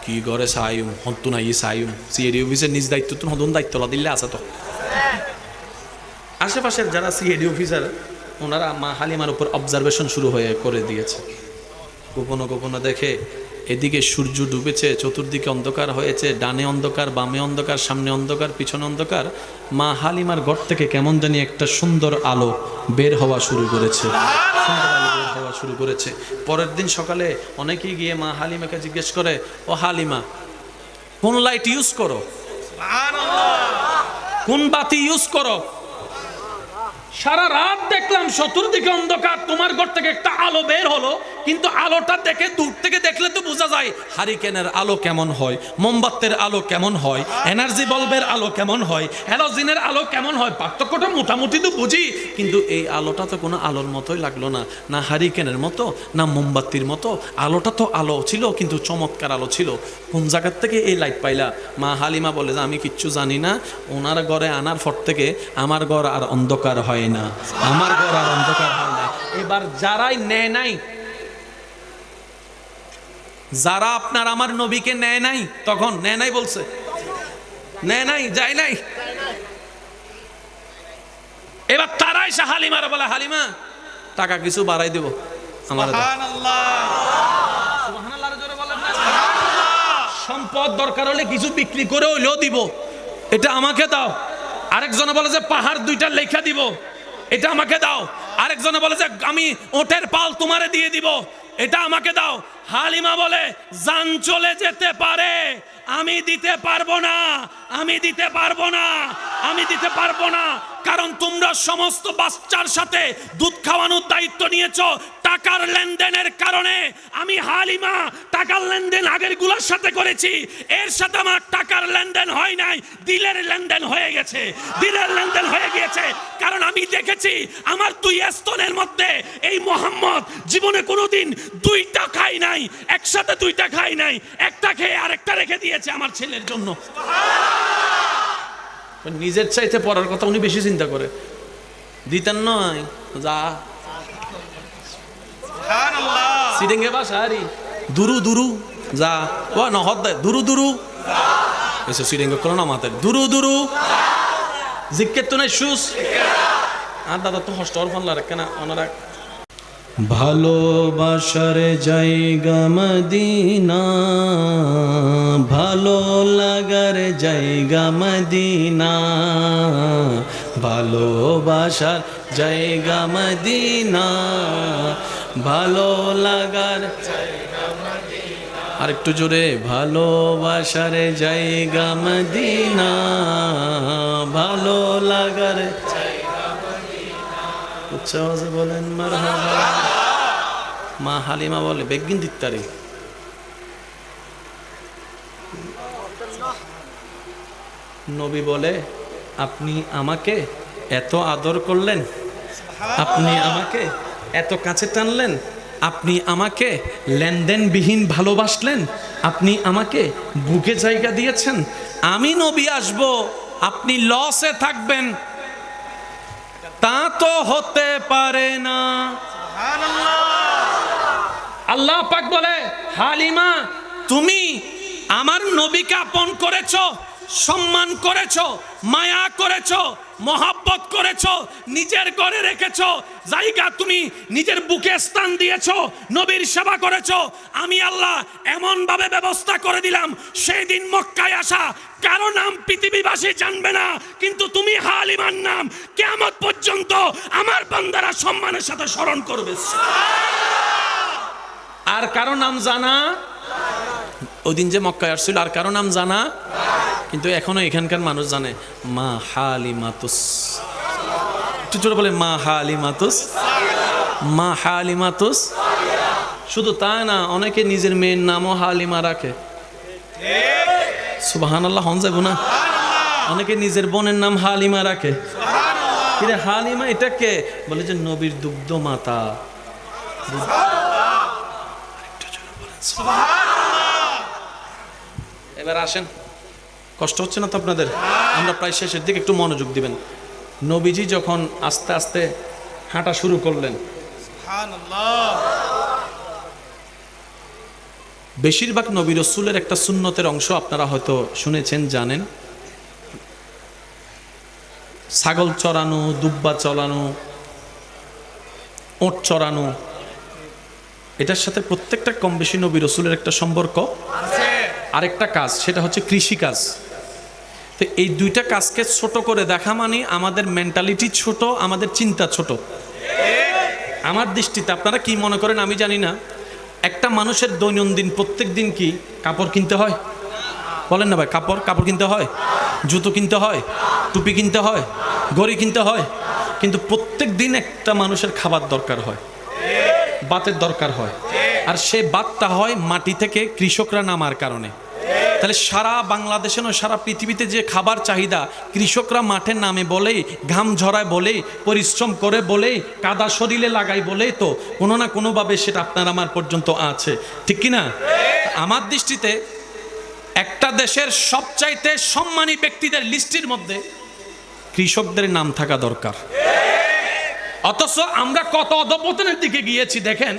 কি করে সাইম হন্তু নাই সাইম সিআইডি অফিসার নিজ দায়িত্ব তো হতুন দায়িত্ব দিলে আছে তো। আশেপাশের যারা সিআইডি অফিসার ওনারা মা হালিমার উপর অবজারভেশন শুরু করে দিয়েছে। গোপনে দেখে এদিকে সূর্য ডুবেছে, চতুর্দিকে অন্ধকার হয়েছে, ডানে অন্ধকার, বামে অন্ধকার, সামনে অন্ধকার, পিছনে অন্ধকার। মা হালিমার ঘর থেকে কেমন জানি একটা সুন্দর আলো বের হওয়া শুরু করেছে, পরের দিন সকালে অনেকেই গিয়ে মা হালিমাকে জিজ্ঞেস করে, ও হালিমা কোন লাইট ইউজ করো, কোন বাতি ইউজ করো? সারা রাত দেখলাম চতুর্দিকে অন্ধকার, তোমার ঘর থেকে একটা আলো বের হলো, কিন্তু আলোটা দেখে দূর থেকে দেখলে তো বোঝা যায় হারিকেনের আলো কেমন হয়, মোমবাতির আলো কেমন হয়, এনার্জি বাল্বের আলো কেমন হয়, হ্যালোজিনের আলো কেমন হয়, পার্থক্যটা মোটামুটি তো বুঝি। কিন্তু এই আলোটা তো কোনো আলোর মতোই লাগলো না, না হারিকেনের মতো, না মোমবাতির মতো। আলোটা তো আলো ছিল, কিন্তু চমৎকার আলো ছিল। কোন জায়গার থেকে এই লাইট পাইলা? মা হালিমা বলে যে আমি কিচ্ছু জানি না, ওনার ঘরে আনার পর থেকে আমার ঘর আর অন্ধকার হয় না, আমার ঘর আর অন্ধকার হয় না। এবার যারাই নেয় নাই, যারা আপনার আমার নবীকে নেয় নাই, তখন নেয় নাই বলছে, নেয় নাই, যায় নাই। এবার তারাই সে হালিমার বলে, হালিমা টাকা কিছু বাড়াই দেব আমার। সম্পদ দরকার হলে কিছু বিক্রি করে হইলেও দিব, এটা আমাকে দাও। আরেকজনে বলে যে পাহাড় 2টা লেখা দিব, এটা আমাকে দাও। আরেকজনে বলে যে আমি ওটের পাল তোমারে দিয়ে দিব, এটা আমাকে দাও। হালিমা বলে জান চলে যেতে পারে, আমি দিতে পারবো না, আমি দিতে পারবো না, আমি দিতে পারবো না। কারণ তোমরা সমস্ত বাচ্চার সাথে দুধ খাওয়ানোর দায়িত্ব নিয়েছো টাকার লেনদেনের কারণে। আমি হালিমা টাকার লেনদেন আগের গুলার সাথে করেছি, এর সাথে আমার টাকার লেনদেন হয় নাই, দিলের লেনদেন হয়ে গেছে, দিলের লেনদেন হয়ে গিয়েছে। কারণ আমি দেখেছি আমার 2 স্তনের মধ্যে এই মোহাম্মদ জীবনে কোনোদিন 2টা খাই নাই, একসাথে 2টা খাই নাই, একটা খেয়ে আরেকটা রেখে দিয়েছে আমার ছেলের জন্য। নিজের চাইতে পড়ার কথা উনি বেশি চিন্তা করে। দিতেন নয় যা সিডিংয়ে বাসারি দুরু দুরু যা ও নহদ দুরু দুরু এসে সিডিংয়ে করো না মাথায় দুরু দুরু জিজ্ঞেস তো নাই সুস আর দাদা তো হস্টর ফানলা রাখে না ওনারা। ভালোবাসার জায়গা মদিনা, ভালো লাগার জায়গা মদিনা, ভালোবাসার জায়গা মদিনা, ভালো লাগার জায়গা মদিনা। আর একটু জোরে, ভালোবাসার জায়গা মদিনা, ভালো লাগার উচ্চ আওয়াজে বলেন মারহাবা। মা হালিমা বলে বেগিন দিত্তারে, নবী বলে আপনি আমাকে এত আদর করলেন, আপনি আমাকে এত কাছে টানলেন, আপনি আমাকে লেনদেনবিহীন ভালোবাসলেন, আপনি আমাকে বুকে জায়গা দিয়েছেন। আমি নবী আসব, আপনি লসে থাকবেন, তা তো হতে পারে না। আল্লাহ পাক বলে হালিমা তুমি আমার নবীকে আপন করেছো, সম্মান করেছো, মায়া করেছো, মহাব্বত করেছো, নিজের ঘরে রেখেছো, জায়গা তুমি নিজের বুকে স্থান দিয়েছো, নবীর সেবা করেছো। আমি আল্লাহ এমন ভাবে ব্যবস্থা করে দিলাম, সেই দিন মক্কায় আসা কারো নাম পৃথিবীবাসী জানবে না, কিন্তু তুমি হালিমার নাম কিয়ামত পর্যন্ত আমার বান্দারা সম্মানের সাথে স্মরণ করবে। আর কারো নাম জানা, ওই দিন যে মক্কায় আসছিল আর কারো নাম জানা, কিন্তু এখনো এখানকার মানুষ জানে মা হালিমাতুস। একটু জোরে বলে মা হালিমাতুস, মা হালিমাতুস। শুধু তা না, অনেকে নিজের মেয়ের নামও হালিমা রাখে। সুবহানাল্লাহ, হন যাবো না? অনেকে নিজের বোনের নাম হালিমা রাখে। কিরে হালিমা এটা কে? বলে যে নবীর দুগ্ধ মাতা। এবার আসেন, কষ্ট হচ্ছে না তো আপনাদের? আমরা প্রায় শেষের দিকে, একটু মনোযোগ দিবেন। নবীজি যখন আস্তে আস্তে হাঁটা শুরু করলেন, বেশিরভাগ নবী রাসূলের একটা সুন্নতের অংশ আপনারা হয়তো শুনেছেন, জানেন। ছাগল চড়ানো, দুব্বা চড়ানো, ওট চড়ানো, এটার সাথে প্রত্যেকটা কম বেশি নবী রাসূলের একটা সম্পর্ক আছে। আরেকটা কাজ, সেটা হচ্ছে কৃষি কাজ। তো এই 2টা কাজকে ছোট করে দেখা মানে আমাদের মেন্টালিটি ছোট, আমাদের চিন্তা ছোট। আমার দৃষ্টিতে আপনারা কি মনে করেন আমি জানি না, একটা মানুষের দৈনন্দিন প্রত্যেক দিন কি কাপড় কিনতে হয়? বলেন না ভাই, কাপড় কিনতে হয়, জুতো কিনতে হয়, টুপি কিনতে হয়, ঘড়ি কিনতে হয়, কিন্তু প্রত্যেক দিন একটা মানুষের খাবার দরকার হয়, বাতের দরকার হয়। আর সে বাদটা হয় মাটি থেকে কৃষকরা নামার কারণে। তাহলে সারা বাংলাদেশে নয়, সারা পৃথিবীতে যে খাবার চাহিদা কৃষকরা মাঠে নামে বলেই, ঘাম ঝরায় বলেই, পরিশ্রম করে বলেই, কাদা শরীরে লাগাই বলেই তো কোনো না কোনোভাবে সেটা আপনার আমার পর্যন্ত আছে, ঠিক কিনা? আমার দৃষ্টিতে একটা দেশের সবচাইতে সম্মানী ব্যক্তিদের লিস্টের মধ্যে কৃষকদের নাম থাকা দরকার। অথচ আমরা কত অধঃপতনের দিকে গিয়েছি দেখেন।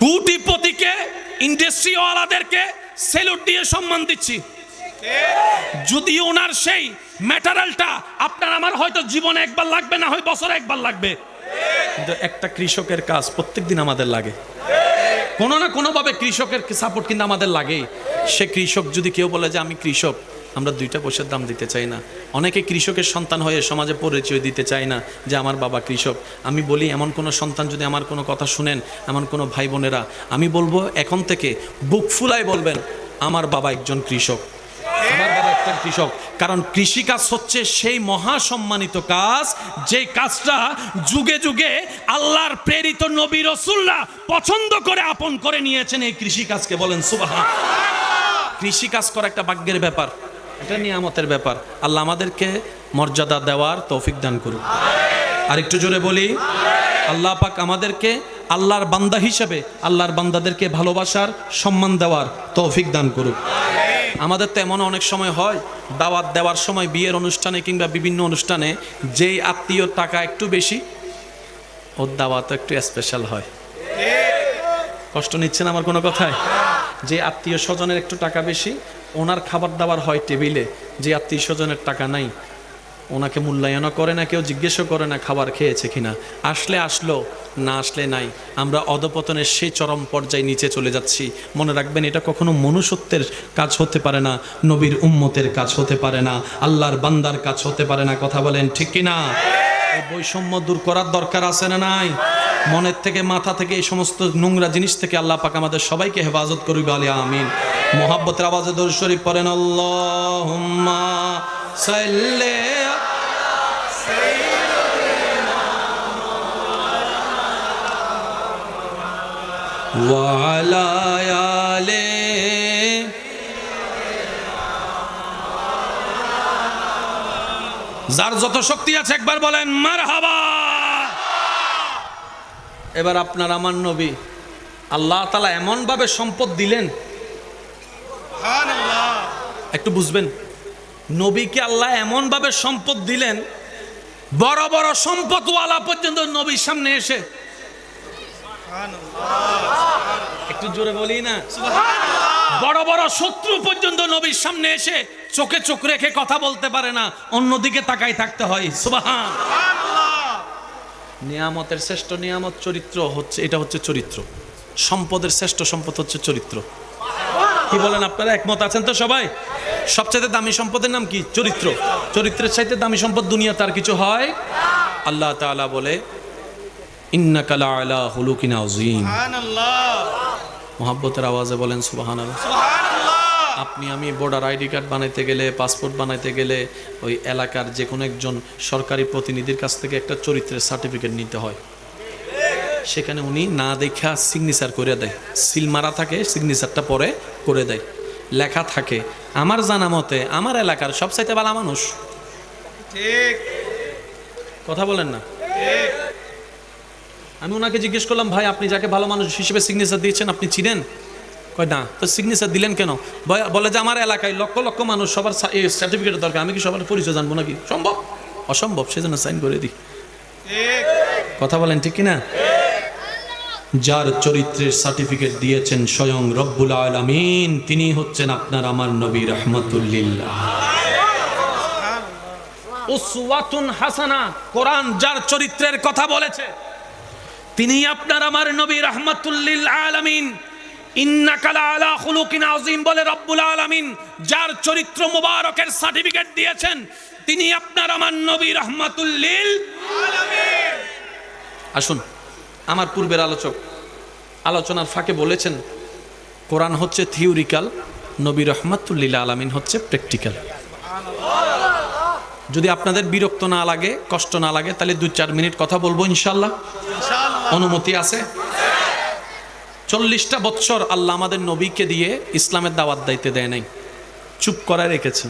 কোটিপতিকে, ইন্ডাস্ট্রিওয়ালাদেরকে সেলুট দিয়ে সম্মান দিচ্ছি, যদি ওনার সেই ম্যাটেরিয়ালটা আপনার আমার হয়তো জীবনে একবার লাগবে, না হয় বছরে একবার লাগবে, কিন্তু একটা কৃষকের কাজ প্রত্যেকদিন আমাদের লাগে। কোনো না কোনোভাবে কৃষকের সাপোর্ট কিন্তু আমাদের লাগেই। সে কৃষক যদি কেউ বলে যে আমি কৃষক, আমরা 2টা পয়সার দাম দিতে চাই না। অনেকে কৃষকের সন্তান হয়ে সমাজে পরিচয় দিতে চায় না যে আমার বাবা কৃষক। আমি বলি এমন কোনো সন্তান যদি আমার কোনো কথা শুনেন, এমন কোনো ভাই বোনেরা, আমি বলবো এখন থেকে বুক ফুলায় বলবেন আমার বাবা একজন কৃষক, আমার বাবা একজন কৃষক। কারণ কৃষিকাজ হচ্ছে সেই মহাসম্মানিত কাজ, যে কাজটা যুগে যুগে আল্লাহর প্রেরিত নবী রাসূলরা পছন্দ করে আপন করে নিয়েছেন এই কৃষিকাজকে। বলেন সুবহান। কৃষিকাজ করা একটা ভাগ্যের ব্যাপার, এটা নিয়ামতের ব্যাপার। আল্লাহ আমাদেরকে মর্যাদা দেওয়ার তৌফিক দান করুক। আর একটু জোরে বলি, আল্লাহ পাক আমাদেরকে আল্লাহর বান্দা হিসেবে আল্লাহর বান্দাদেরকে ভালোবাসার, সম্মান দেওয়ার তৌফিক দান করুক। আমাদের তো এমন অনেক সময় হয়, দাওয়াত দেওয়ার সময় বিয়ের অনুষ্ঠানে কিংবা বিভিন্ন অনুষ্ঠানে যেই আত্মীয়র টাকা একটু বেশি, ওর দাওয়াত একটু স্পেশাল হয়। কষ্ট নিচ্ছেন আমার কোনো কথায়? যে আত্মীয় স্বজনের একটু টাকা বেশি, ওনার খাবার দাবার হয় টেবিলে। যে আত্মীয় স্বজনের টাকা নাই, ওনাকে মূল্যায়নও করে না, কেউ জিজ্ঞেসও করে না খাবার খেয়েছে কিনা। আসলে আসলো, না আসলে নাই। আমরা অধপতনের সেই চরম পর্যায়ে নিচে চলে যাচ্ছি। মনে রাখবেন, এটা কখনো মনুষ্যত্বের কাজ হতে পারে না, নবীর উম্মতের কাজ হতে পারে না, আল্লাহর বান্দার কাজ হতে পারে না। কথা বলেন ঠিক কিনা? এই বৈষম্য দূর করার দরকার আছে না নাই? মনের থেকে, মাথা থেকে, এই সমস্ত নোংরা জিনিস থেকে আল্লাহ পাক আমাদের সবাইকে হেফাজত করুক, বলি আমিন। মোহাব্বতের আওয়াজে দরুদ শরীফ পড়েন, আল্লাহুম্মা সাল্লি ওয়া আলা আলি। যার যত শক্তি আছে একবার বলেন মারহাবা। এবার আপনার আমার নবী আল্লাহ তাআলা এমন ভাবে সম্পদ দিলেন, একটু বুঝবেন, নবীকে আল্লাহ এমন ভাবে সম্পদ দিলেন, বড় বড় সম্পদওয়ালা পর্যন্ত নবীর সামনে এসে, একটু জোরে বলি না, বড় বড় শত্রু পর্যন্ত নবীর সামনে এসে চোখে চোখ রেখে কথা বলতে পারে না, অন্যদিকে তাকাই থাকতে হয়। সুবহান। নিয়ামতের শ্রেষ্ঠ নিয়ামত চরিত্র হচ্ছে, এটা হচ্ছে চরিত্র। সম্পদের শ্রেষ্ঠ সম্পদ হচ্ছে চরিত্র। কি বলেন আপনারা? একমত আছেন তো সবাই? সবচেয়ে দামি সম্পদের নাম কি? চরিত্র। চরিত্রের চাইতে দামি সম্পদ দুনিয়া তার কিছু হয়? আল্লাহ তাআলা বলে ইন্নাকা লাআলা খুলুকিন আযীম। সুবহানাল্লাহ। মুহাব্বতের আওয়াজে বলেন সুবহানাল্লাহ। আপনি আমি ভোটার আইডি কার্ড বানাইতে গেলে, পাসপোর্ট বানাইতে গেলে ওই এলাকার যে কোনো একজন সরকারি প্রতিনিধির কাছ থেকে একটা চরিত্রের সার্টিফিকেট নিতে হয়। সেখানে উনি না দেখা সিগনেচার করে দেয়, সিল মারা থাকে, সিগনেচারটা পরে করে দেয়, লেখা থাকে আমার জানা মতে আমার এলাকার সবচাইতে ভালো মানুষ। ঠিক কথা বলেন না? আমি ওনাকে জিজ্ঞেস করলাম, ভাই আপনি যাকে ভালো মানুষ হিসেবে সিগনেচার দিয়েছেন আপনি চিনেন? কয় না। তো সিগনেচার দিলেন কেন? বলে যে আমার এলাকায় লক্ষ লক্ষ মানুষ, সবার সার্টিফিকেটের দরকার, আমি কি সবার পরিচয় জানবো নাকি? সম্ভব? অসম্ভব, সেজন্য সাইন করে দিই। কথা বলেন ঠিক কিনা? যার চরিত্রের সার্টিফিকেট দিয়েছেন স্বয়ং রব্বুল আলামিন, তিনি হচ্ছেন আপনার আমার নবী রাহমাতুল লিল আলামিন। উসওয়াতুন হাসানা, কোরআন যার চরিত্রের কথা বলেছে তিনি আপনার আমার নবী রাহমাতুল লিল আলামিন। ইন্নাকা লাআলা খুলুকিন আযীম বলে রব্বুল আলামিন যার চরিত্র মুবারকের সার্টিফিকেট দিয়েছেন তিনি আপনার আমার নবী রাহমাতুল লিল আলামিন। আসুন, আমার পূর্বের আলোচনার ফাঁকে বলেছেন কোরআন হচ্ছে থিওরিক্যাল, নবী রাহমাতুল লিল আলামিন হচ্ছে প্র্যাকটিক্যাল। যদি আপনাদের বিরক্ত না লাগে, কষ্ট না লাগে, তাহলে 2-4 মিনিট কথা বলবো ইনশাআল্লাহ। অনুমতি আছে? 40টা বছর আল্লাহ আমাদের নবীকে দিয়ে ইসলামের দাওয়াত দিতে দেয় নাই, চুপ করে রেখেছেন।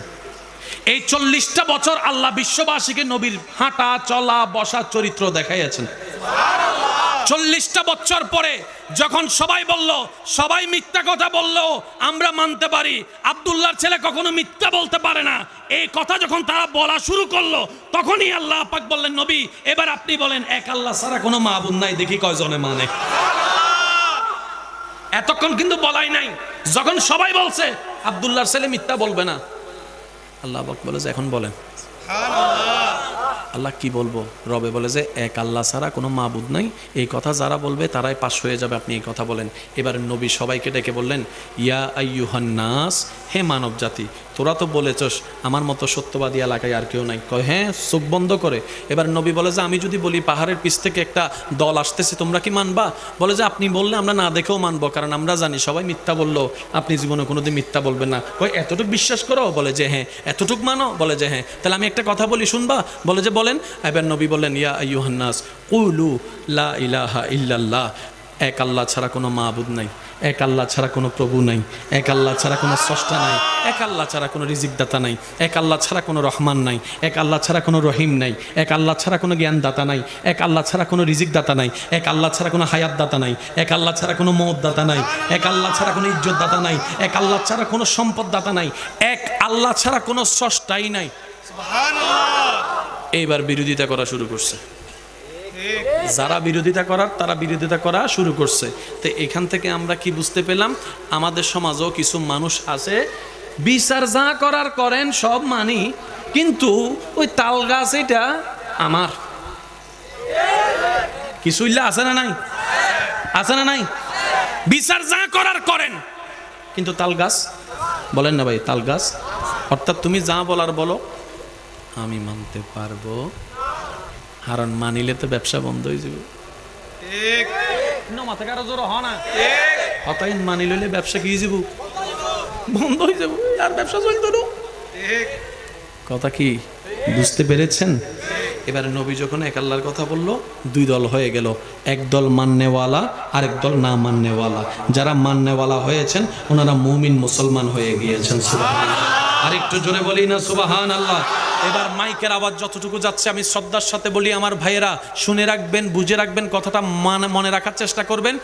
এই 40টা বছর আল্লাহ বিশ্ববাসীকে নবীর হাঁটা চলা বসা চরিত্র দেখাইয়াছেন। 40টা বছর পরে যখন সবাই বলল, সবাই মিথ্যা কথা বলল, আমরা মানতে পারি আব্দুল্লাহর ছেলে কখনো মিথ্যা বলতে পারে না, এই কথা যখন তারা বলা শুরু করলো, তখনই আল্লাহ পাক বললেন, নবী এবার আপনি বলেন এক আল্লাহ ছাড়া কোনো মাবুদ নাই, দেখি কয়জনে মানে। এতক্ষণ কিন্তু বলাই নাই। যখন সবাই বলছে আব্দুল্লাহর ছেলে মিথ্যা বলবে না, আল্লাহ পাক বলে যে এখন বলেন। আল্লাহ কি বলবো? রবে বলে যে এক আল্লাহ ছাড়া কোনো মাবুদ নাই, এই কথা যারা বলবে তারাই পাশ হয়ে যাবে, আপনি এই কথা বলেন। এবার নবী সবাইকে ডেকে বললেন, ইয়া আইয়ুহান নাস, হে মানব জাতি, তোরা তো বলেছস আমার মতো সত্যবাদী এলাকায় আর কেউ নাই। কয় হ্যাঁ, চোখ বন্ধ করে। এবার নবী বলে যে আমি যদি বলি পাহাড়ের পিছ থেকে একটা দল আসতেছে, তোমরা কি মানবা? বলে যে আপনি বললে আমরা না দেখেও মানবো, কারণ আমরা জানি সবাই মিথ্যা বললো, আপনি জীবনে কোনোদিন মিথ্যা বলবেন না। কয় এতটুকু বিশ্বাস করো? বলে যে হ্যাঁ। এতটুক মানো? বলে যে হ্যাঁ। তাহলে আমি একটা কথা বলি, শুনবা? বলে যে বলেন। এবার নবী বললেন, ইয়া আইয়ুহান নাস কুলু লা ইলাহা ইল্লাল্লাহ, এক আল্লাহ ছাড়া কোনো মাবুদ নাই, এক আল্লাহ ছাড়া কোনো প্রভু নাই, এক আল্লাহ ছাড়া কোনো স্রষ্টা নাই, এক আল্লাহ ছাড়া কোনো রিজিকদাতা নাই, এক আল্লাহ ছাড়া কোনো রহমান নাই, এক আল্লাহ ছাড়া কোনো রহিম নাই, এক আল্লাহ ছাড়া কোনো জ্ঞানদাতা নাই, এক আল্লাহ ছাড়া কোনো রিজিকদাতা নাই, এক আল্লাহ ছাড়া কোনো হায়াতদাতা নাই, এক আল্লাহ ছাড়া কোনো মওতদাতা নাই, এক আল্লাহ ছাড়া কোনো ইজ্জতদাতা নাই, এক আল্লাহ ছাড়া কোনো সম্পদদাতা নাই, এক আল্লাহ ছাড়া কোনো স্রষ্টাই নাই। এইবার বিরোধিতা করা শুরু করছে। যারা বিরোধিতা করার তারা বিরোধিতা করা শুরু করছে। তো এখান থেকে আমরা কি বুঝতে পেলাম? আমাদের সমাজেও কিছু মানুষ আছে, বিচার যা করার করেন সব মানি, কিন্তু ওই তাল গাছ এটা আমার কিছু আছে না নাই? আছে না নাই? বিচার যা করার করেন, কিন্তু তাল গাছ বলেন না ভাই, তাল গাছ অর্থাৎ তুমি যা বলার বলো, আমি মানতে পারবো, কারণ মানিলে তো ব্যবসা বন্ধ হয়ে যাবে। মাথা কারো জোর হয় না, অতএব মানি লইলে ব্যবসা কি যাব? বন্ধ হয়ে যাব, আর ব্যবসা চলতো না। কথা কি বুঝতে পেরেছেন? এবারে নবী যখন এক আল্লাহর কথা বলল, দুই দল হয়ে গেল, এক দল মাননেওয়ালা, আরেক দল না মাননেওয়ালা। যারা মাননেওয়ালা হয়েছেন ওনারা মুমিন মুসলমান হয়ে গিয়েছেন। সুবহানাল্লাহ। আরেকটু জোরে বলি না সুবহানাল্লাহ। এবার মাইকের আওয়াজ যতটুকু যাচ্ছে আমি শ্রদ্ধার সাথে বলি, আমার ভাইয়েরা শুনে রাখবেন, বুঝে রাখবেন, কথাটা মনে রাখার চেষ্টা করবেন,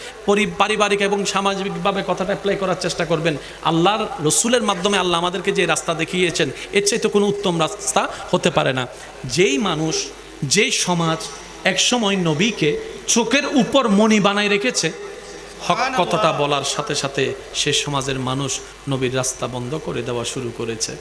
পারিবারিক এবং সামাজিকভাবে কথাটা অ্যাপ্লাই করার চেষ্টা করবেন। আল্লাহর রসুলের মাধ্যমে আল্লাহ আমাদেরকে যে রাস্তা দেখিয়েছেন, এর চাইতে কোনো উত্তম রাস্তা হতে পারে না। যেই মানুষ, যেই সমাজ একসময় নবীকে চোখের উপর মণি বানায় রেখেছে, হক কথাটা বলার সাথে সাথে সে সমাজের মানুষ নবীর রাস্তা বন্ধ করে দেওয়া শুরু করেছে,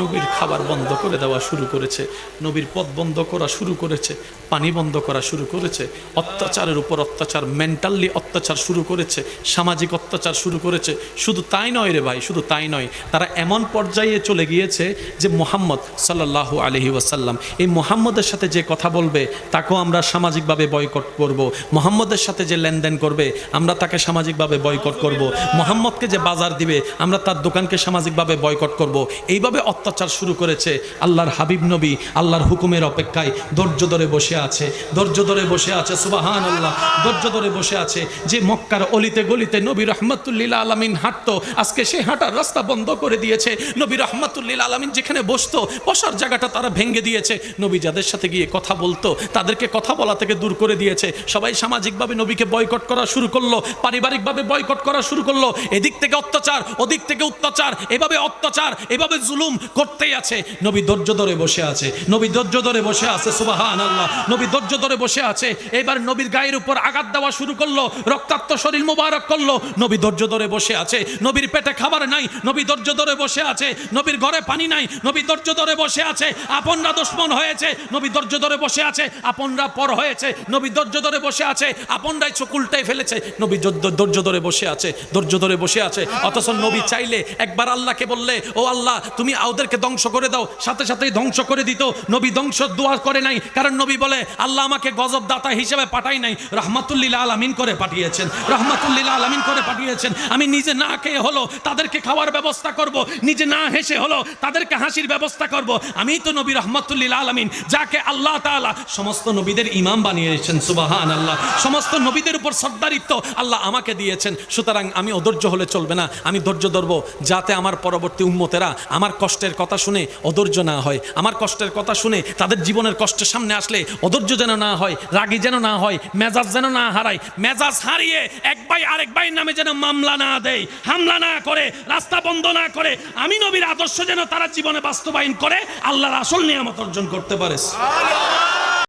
নবীর খাবার বন্ধ করে দেওয়া শুরু করেছে, নবীর পথ বন্ধ করা শুরু করেছে, পানি বন্ধ করা শুরু করেছে, অত্যাচারের উপর অত্যাচার, মেন্টালি অত্যাচার শুরু করেছে, সামাজিক অত্যাচার শুরু করেছে। শুধু তাই নয় রে ভাই, শুধু তাই নয়, তারা এমন পর্যায়ে চলে গিয়েছে যে মুহাম্মদ সাল্লাল্লাহু আলাইহি ওয়াসাল্লাম, এই মুহাম্মদের সাথে যে কথা বলবে তাকেও আমরা সামাজিকভাবে বয়কট করব, মুহাম্মদের সাথে যে লেনদেন করবে আমরা তাকে সামাজিকভাবে বয়কট করব, মুহাম্মদকে যে বাজার দিবে আমরা তার দোকানকে সামাজিকভাবে বয়কট করব। এইভাবে অত্যাচার শুরু করেছে। আল্লাহর হাবিব নবী আল্লাহর হুকুমের অপেক্ষায় ধৈর্য ধরে বসে আছে, ধৈর্য ধরে বসে আছে। সুবহানাল্লাহ। ধৈর্য ধরে বসে আছে। যে মক্কার অলিতে গলিতে নবী রাহমাতুল লিল আলামিন হাঁটতো, আজকে সে হাঁটার রাস্তা বন্ধ করে দিয়েছে। নবী রাহমাতুল লিল আলামিন যেখানে বসতো, বসার জায়গাটা তারা ভেঙে দিয়েছে। নবী যাদের সাথে গিয়ে কথা বলতো তাদেরকে কথা বলা থেকে দূর করে দিয়েছে। সবাই সামাজিকভাবে নবীকে বয়কট করা শুরু করলো, পারিবারিকভাবে বয়কট করা শুরু করলো। এদিক থেকে অত্যাচার, ওদিক থেকে অত্যাচার, এভাবে অত্যাচার, এভাবে জুলুম করতেই আছে। নবী ধৈর্য ধরে বসে আছে, নবী ধৈর্য ধরে বসে আছে। সুবহানাল্লাহ। নবী ধৈর্য ধরে বসে আছে। এবার নবীর গায়ের উপর আঘাত দেওয়া শুরু করলো, রক্তাক্ত শরীর মোবারক করলো, নবী ধৈর্য ধরে বসে আছে। নবীর পেটে খাবার নাই, নবী ধৈর্য ধরে বসে আছে। নবীর ঘরে পানি নাই, নবী ধৈর্য ধরে বসে আছে। আপনরা দুশমন হয়েছে, নবী ধৈর্য ধরে বসে আছে। আপনরা পর হয়েছে, নবী ধৈর্য ধরে বসে আছে। আপনরাই চোখ উল্টাই ফেলেছে, নবী ধৈর্য ধরে বসে আছে, ধৈর্য ধরে বসে আছে। অথচ নবী চাইলে একবার আল্লাহকে বললে, ও আল্লাহ তুমি ওদেরকে ধ্বংস করে দাও, সাথে সাথেই ধ্বংস করে দিত। নবী ধ্বংস দোয়া করে নাই, কারণ নবী বলে আল্লাহ আমাকে গজব দাতা হিসেবে পাঠাই নাই, রাহমাতুল আলামিন করে পাঠিয়েছেন, রাহমাতুল আলামিন করে পাঠিয়েছেন। আমি নিজে না খেয়ে হলো তাদেরকে খাওয়ার ব্যবস্থা করব, নিজে না হেসে হলো তাদেরকে হাসির ব্যবস্থা করব। আমি তো নবী রাহমাতুল আলামিন, যাকে আল্লাহ তাআলা সমস্ত নবীদের ইমাম বানিয়েছেন, সুবহানাল্লাহ। সমস্ত নবীদের উপর সর্দারিত্ব আল্লাহ আমাকে দিয়েছেন। সুতরাং আমি অধৈর্য হলে চলবে না, আমি ধৈর্য ধরবো, যাতে আমার পরবর্তী উম্মতেরা আমার কষ্টের কথা শুনে অধৈর্য না হয়, আমার কষ্টের কথা শুনে তাদের জীবনের কষ্টের সামনে আসলে অধৈর্য যেন না হয়, রাগী যেন না হয়, মেজাজ যেন না হারায়, মেজাজ হারিয়ে এক ভাই আরেক ভাইয়ের নামে যেন মামলা না দেয়, হামলা না করে, রাস্তা বন্ধ না করে, আমি নবীর আদর্শ যেন তারা জীবনে বাস্তবায়ন করে আল্লাহর আসল নিয়ামত অর্জন করতে পারে।